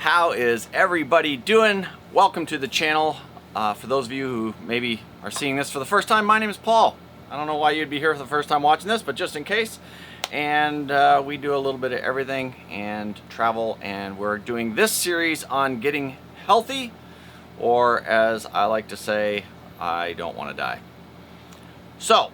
How is everybody doing? Welcome to the channel. For those of you who maybe are seeing this for the first time, my name is Paul. I don't know why you'd be here for the first time watching this, but just in case. And we do a little bit of everything and travel, and we're doing this series on getting healthy, or as I like to say, I don't want to die. So,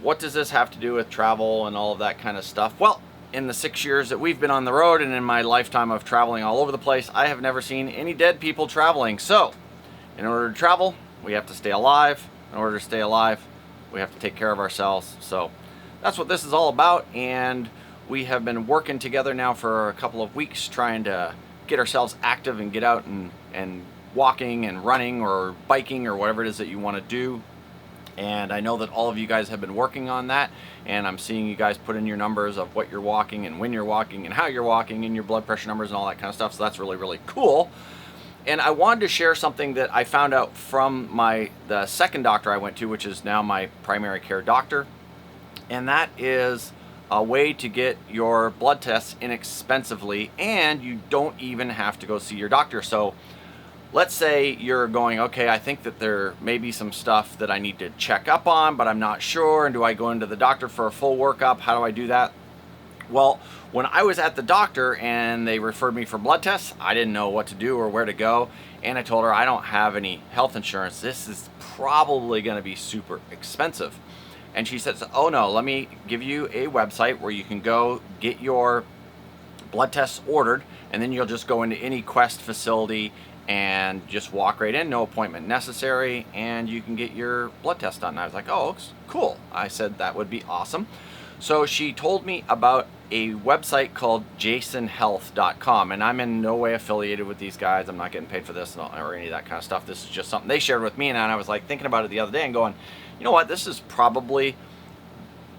what does this have to do with travel and all of that kind of stuff? Well, in the 6 years that we've been on the road and in my lifetime of traveling all over the place, I have never seen any dead people traveling. So, in order to travel, we have to stay alive. In order to stay alive, we have to take care of ourselves. So, that's what this is all about, and we have been working together now for a couple of weeks trying to get ourselves active and get out and walking and running or biking or whatever it is that you want to do. And I know that all of you guys have been working on that, and I'm seeing you guys put in your numbers of what you're walking and when you're walking and how you're walking and your blood pressure numbers and all that kind of stuff. So that's really, really cool. And I wanted to share something that I found out from the second doctor I went to, which is now my primary care doctor. And that is a way to get your blood tests inexpensively, and you don't even have to go see your doctor. So let's say you're going, okay, I think that there may be some stuff that I need to check up on, but I'm not sure. And do I go into the doctor for a full workup? How do I do that? Well, when I was at the doctor and they referred me for blood tests, I didn't know what to do or where to go. And I told her I don't have any health insurance. This is probably going to be super expensive. And she says, oh no, let me give you a website where you can go get your blood tests ordered, and then you'll just go into any Quest facility and just walk right in, no appointment necessary, and you can get your blood test done. And I was like, oh, cool. I said that would be awesome. So she told me about a website called jasonhealth.com, and I'm in no way affiliated with these guys. I'm not getting paid for this or any of that kind of stuff. This is just something they shared with me, and I was like thinking about it the other day and going, you know what, this is probably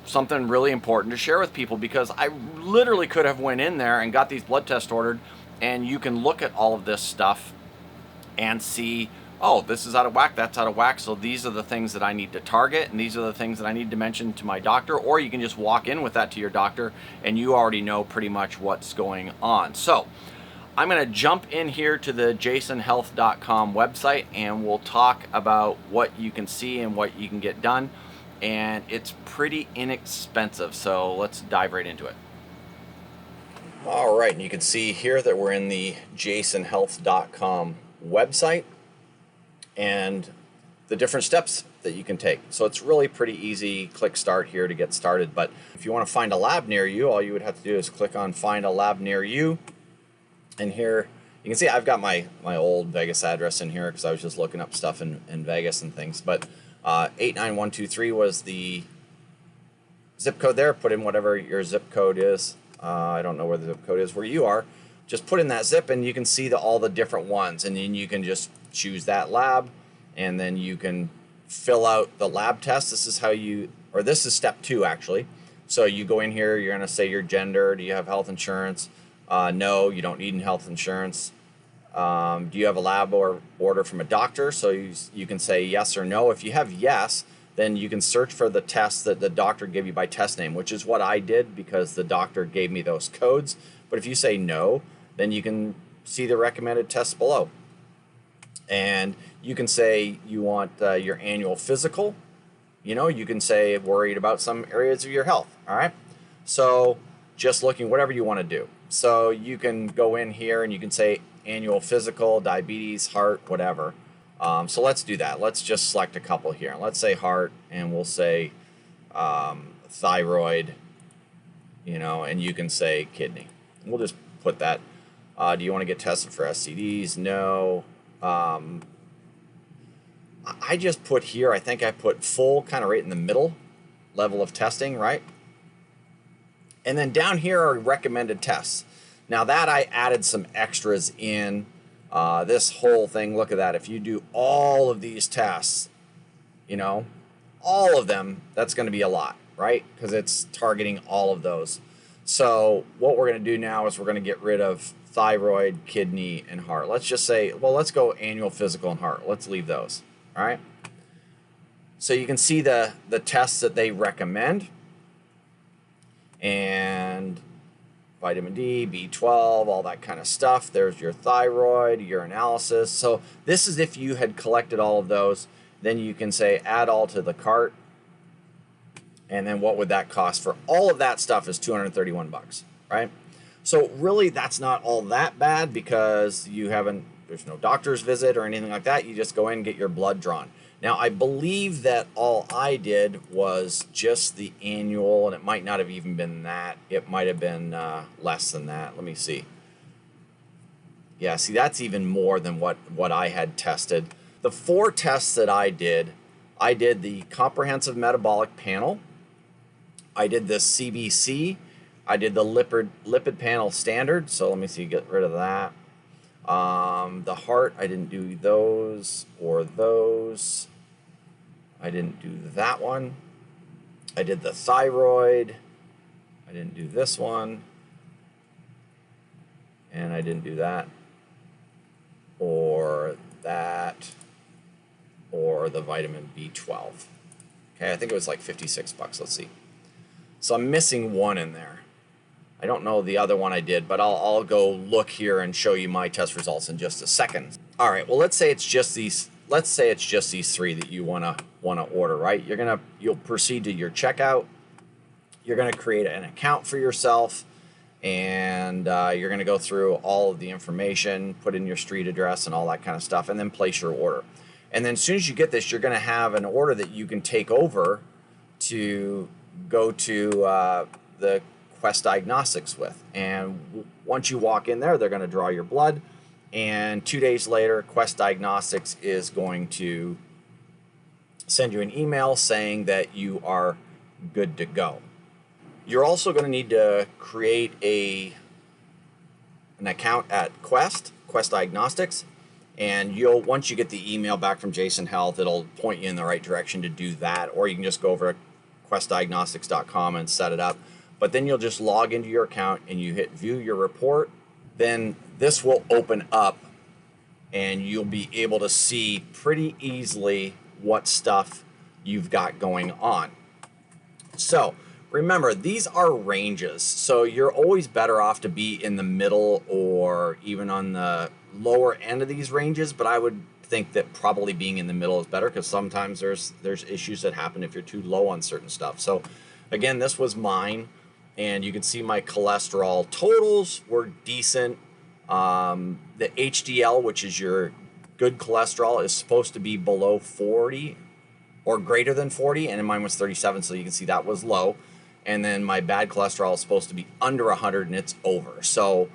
something really important to share with people, because I literally could have went in there and got these blood tests ordered, and you can look at all of this stuff and see, oh, this is out of whack, that's out of whack, so these are the things that I need to target, and these are the things that I need to mention to my doctor. Or you can just walk in with that to your doctor and you already know pretty much what's going on. So I'm going to jump in here to the jasonhealth.com website, and we'll talk about what you can see and what you can get done, and it's pretty inexpensive, so let's dive right into it. All right, and you can see here that we're in the jasonhealth.com website and the different steps that you can take. So it's really pretty easy. Click start here to get started. But if you want to find a lab near you, all you would have to do is click on find a lab near you. And here you can see I've got my old Vegas address in here because I was just looking up stuff in Vegas and things. But 89123 was the zip code there. Put in whatever your zip code is. I don't know where the zip code is where you are. Just put in that zip and you can see all the different ones, and then you can just choose that lab, and then you can fill out the lab test. This is this is step 2 actually. So you go in here, you're going to say your gender. Do you have health insurance? No, you don't need health insurance. Do you have a lab or order from a doctor? So you can say yes or no. If you have yes, then you can search for the test that the doctor gave you by test name, which is what I did because the doctor gave me those codes. But if you say no, then you can see the recommended tests below. And you can say you want your annual physical. You know, you can say worried about some areas of your health. All right. So just looking, whatever you want to do. So you can go in here and you can say annual physical, diabetes, heart, whatever. So let's do that. Let's just select a couple here. Let's say heart, and we'll say thyroid, you know, and you can say kidney. We'll just put that. Do you want to get tested for STDs? No. I just put here, I think I put full, kind of right in the middle level of testing, right? And then down here are recommended tests. Now that I added some extras in this whole thing. Look at that. If you do all of these tests, you know, all of them, that's going to be a lot, right? Because it's targeting all of those. So what we're going to do now is we're going to get rid of thyroid, kidney, and heart. Let's just say, well, let's go annual physical and heart. Let's leave those. All right. So you can see the tests that they recommend. And vitamin D, B12, all that kind of stuff. There's your thyroid, urinalysis. So this is if you had collected all of those, then you can say add all to the cart. And then what would that cost for all of that stuff is 231 bucks, right? So really that's not all that bad because there's no doctor's visit or anything like that. You just go in and get your blood drawn. Now, I believe that all I did was just the annual, and it might not have even been that. It might have been less than that. Let me see. Yeah, see, that's even more than what I had tested. The 4 tests that I did the comprehensive metabolic panel. I did the CBC. I did the lipid panel standard. So let me see, get rid of that. The heart, I didn't do those or those. I didn't do that one. I did the thyroid. I didn't do this one. And I didn't do that. Or that. Or the vitamin B12. Okay, I think it was like 56 bucks. Let's see. So I'm missing one in there. I don't know the other one I did, but I'll go look here and show you my test results in just a second. All right, well, let's say it's just these 3 that you wanna order, right? You'll proceed to your checkout. You're gonna create an account for yourself, and you're gonna go through all of the information, put in your street address and all that kind of stuff, and then place your order. And then as soon as you get this, you're gonna have an order that you can take over to go to the Quest Diagnostics with. And once you walk in there, they're going to draw your blood, and 2 days later Quest Diagnostics is going to send you an email saying that you are good to go. You're also going to need to create an account at Quest Diagnostics, and once you get the email back from Jason Health, it'll point you in the right direction to do that, or you can just go over to questdiagnostics.com and set it up. But then you'll just log into your account and you hit view your report. Then this will open up and you'll be able to see pretty easily what stuff you've got going on. So remember, these are ranges. So you're always better off to be in the middle or even on the lower end of these ranges. But I would think that probably being in the middle is better because sometimes there's issues that happen if you're too low on certain stuff. So again, this was mine. And you can see my cholesterol totals were decent. The HDL, which is your good cholesterol, is supposed to be below 40 or greater than 40, and mine was 37, so you can see that was low. And then my bad cholesterol is supposed to be under 100, and it's over. So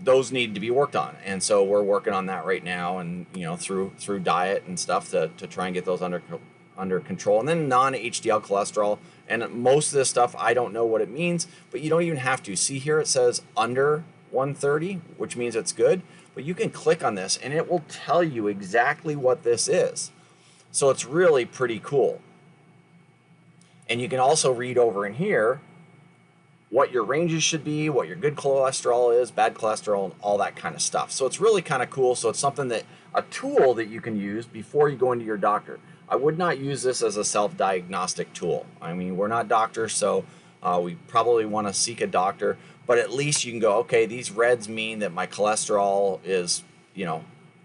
those need to be worked on, and so we're working on that right now, and through diet and stuff to try and get those under control. And then non-HDL cholesterol, and most of this stuff I don't know what it means, but you don't even have to. See here it says under 130, which means it's good, but you can click on this and it will tell you exactly what this is. So it's really pretty cool. And you can also read over in here what your ranges should be, what your good cholesterol is, bad cholesterol, and all that kind of stuff. So it's really kind of cool. So it's something a tool that you can use before you go into your doctor. I would not use this as a self-diagnostic tool. I mean, we're not doctors, so we probably want to seek a doctor, but at least you can go, okay, these reds mean that my cholesterol is,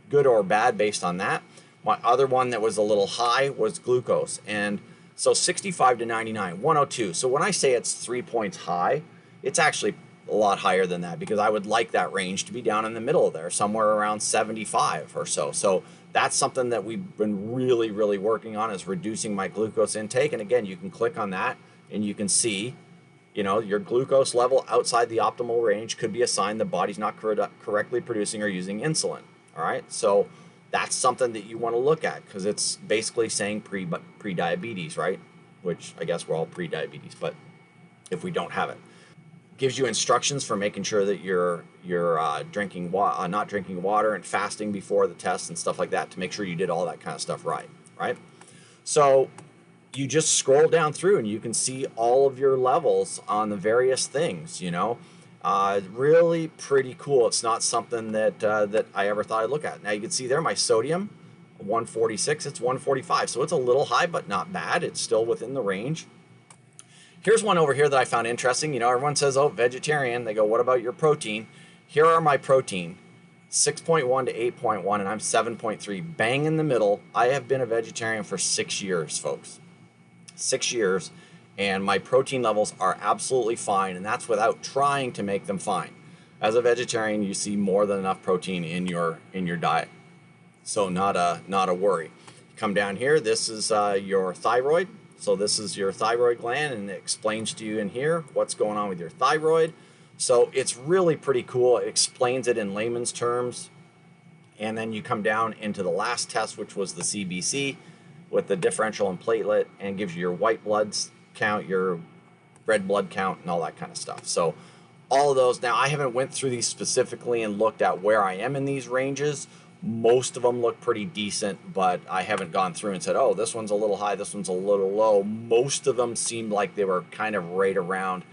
good or bad based on that. My other one that was a little high was glucose. And so 65 to 99, 102. So when I say it's 3 points high, it's actually a lot higher than that because I would like that range to be down in the middle there, somewhere around 75 or so. So that's something that we've been really, really working on, is reducing my glucose intake. And again, you can click on that and you can see, your glucose level outside the optimal range could be a sign the body's not correctly producing or using insulin. All right. So that's something that you want to look at because it's basically saying pre-diabetes, right? Which I guess we're all pre-diabetes, but if we don't have it. Gives you instructions for making sure that you're not drinking water and fasting before the test and stuff like that to make sure you did all that kind of stuff right? So you just scroll down through and you can see all of your levels on the various things, really pretty cool. It's not something that I ever thought I'd look at. Now you can see there my sodium, 146, it's 145. So it's a little high, but not bad. It's still within the range. Here's one over here that I found interesting. You know, everyone says, oh, vegetarian. They go, what about your protein? Here are my protein, 6.1 to 8.1, and I'm 7.3. Bang in the middle. I have been a vegetarian for 6 years, folks. 6 years, and my protein levels are absolutely fine, and that's without trying to make them fine. As a vegetarian, you see more than enough protein in your diet, so not a worry. Come down here. This is your thyroid. So this is your thyroid gland, and it explains to you in here what's going on with your thyroid. So it's really pretty cool. It explains it in layman's terms. And then you come down into the last test, which was the CBC with the differential and platelet, and gives you your white blood count, your red blood count, and all that kind of stuff. So all of those. Now, I haven't went through these specifically and looked at where I am in these ranges. Most of them look pretty decent, but I haven't gone through and said, oh, this one's a little high, this one's a little low. Most of them seemed like they were kind of right around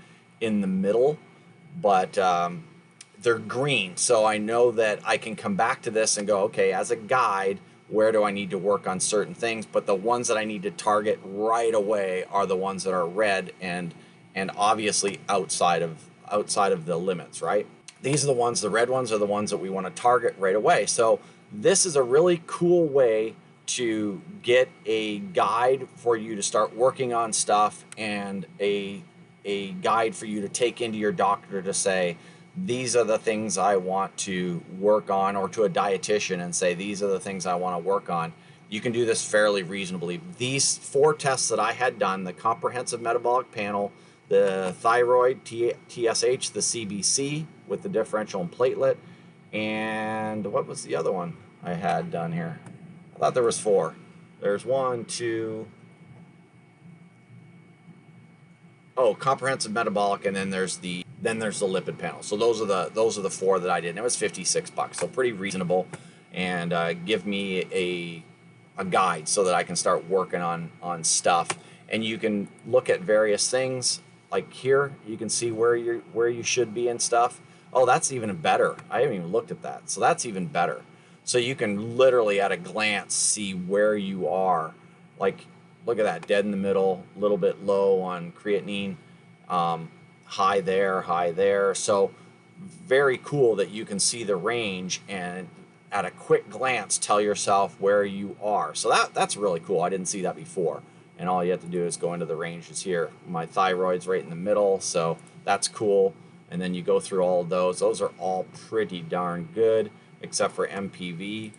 in the middle, but they're green. So I know that I can come back to this and go, okay, as a guide, where do I need to work on certain things? But the ones that I need to target right away are the ones that are red and obviously outside of the limits, right? These are the ones, the red ones are the ones that we want to target right away. So this is a really cool way to get a guide for you to start working on stuff, and a guide for you to take into your doctor to say, these are the things I want to work on, or to a dietitian and say, these are the things I want to work on. You can do this fairly reasonably. These 4 tests that I had done, the comprehensive metabolic panel, the thyroid, TSH, the CBC with the differential and platelet, and what was the other one I had done here? I thought there was 4. There's 1, 2. Oh, comprehensive metabolic, and then there's the lipid panel. So those are the 4 that I did. And it was $56, so pretty reasonable, and give me a guide so that I can start working on stuff. And you can look at various things. Like here, you can see where you should be and stuff. Oh, that's even better. I haven't even looked at that. So that's even better. So you can literally at a glance see where you are. Like, look at that, dead in the middle, a little bit low on creatinine, high there. So very cool that you can see the range and at a quick glance tell yourself where you are. So that's really cool. I didn't see that before. And all you have to do is go into the ranges here. My thyroid's right in the middle, so that's cool. And then you go through all of those. Those are all pretty darn good, except for MPV.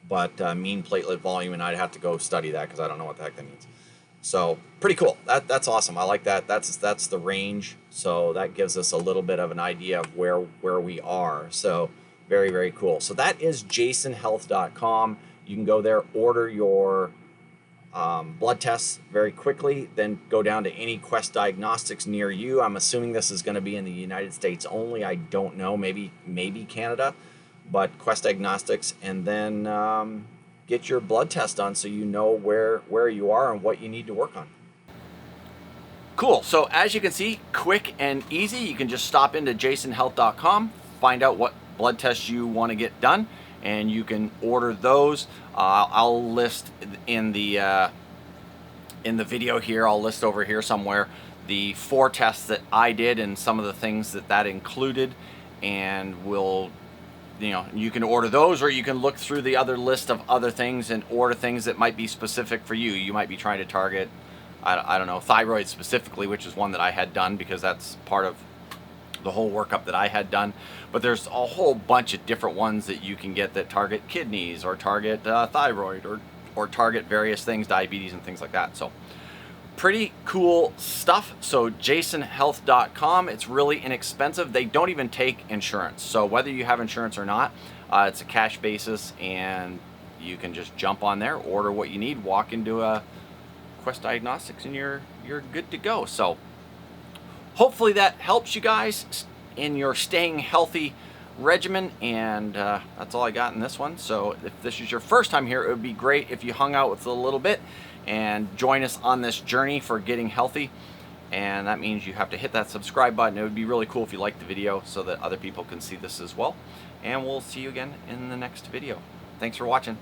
But mean platelet volume, and I'd have to go study that because I don't know what the heck that means. So pretty cool. That's awesome. I like that. That's the range. So that gives us a little bit of an idea of where we are. So very, very cool. So that is jasonhealth.com. You can go there, order your blood tests very quickly, then go down to any Quest Diagnostics near you. I'm assuming this is going to be in the United States only. I don't know, maybe Canada, but Quest Diagnostics, and then get your blood test done so you know where you are and what you need to work on. Cool. So as you can see, quick and easy. You can just stop into jasonhealth.com, find out what blood tests you want to get done, and you can order those. I'll list in the video here, I'll list over here somewhere the 4 tests that I did and some of the things that included, and you can order those, or you can look through the other list of other things and order things that might be specific for you. You might be trying to target, I don't know, thyroid specifically, which is one that I had done because that's part of the whole workup that I had done. But there's a whole bunch of different ones that you can get that target kidneys or target thyroid or target various things, diabetes and things like that. So pretty cool stuff. So jasonhealth.com, it's really inexpensive. They don't even take insurance. So whether you have insurance or not, it's a cash basis, and you can just jump on there, order what you need, walk into a Quest Diagnostics, and you're good to go. So hopefully that helps you guys in your staying healthy regimen, and that's all I got in this one. So if this is your first time here, it would be great if you hung out with us a little bit and join us on this journey for getting healthy. And that means you have to hit that subscribe button. It would be really cool if you liked the video so that other people can see this as well. And we'll see you again in the next video. Thanks for watching.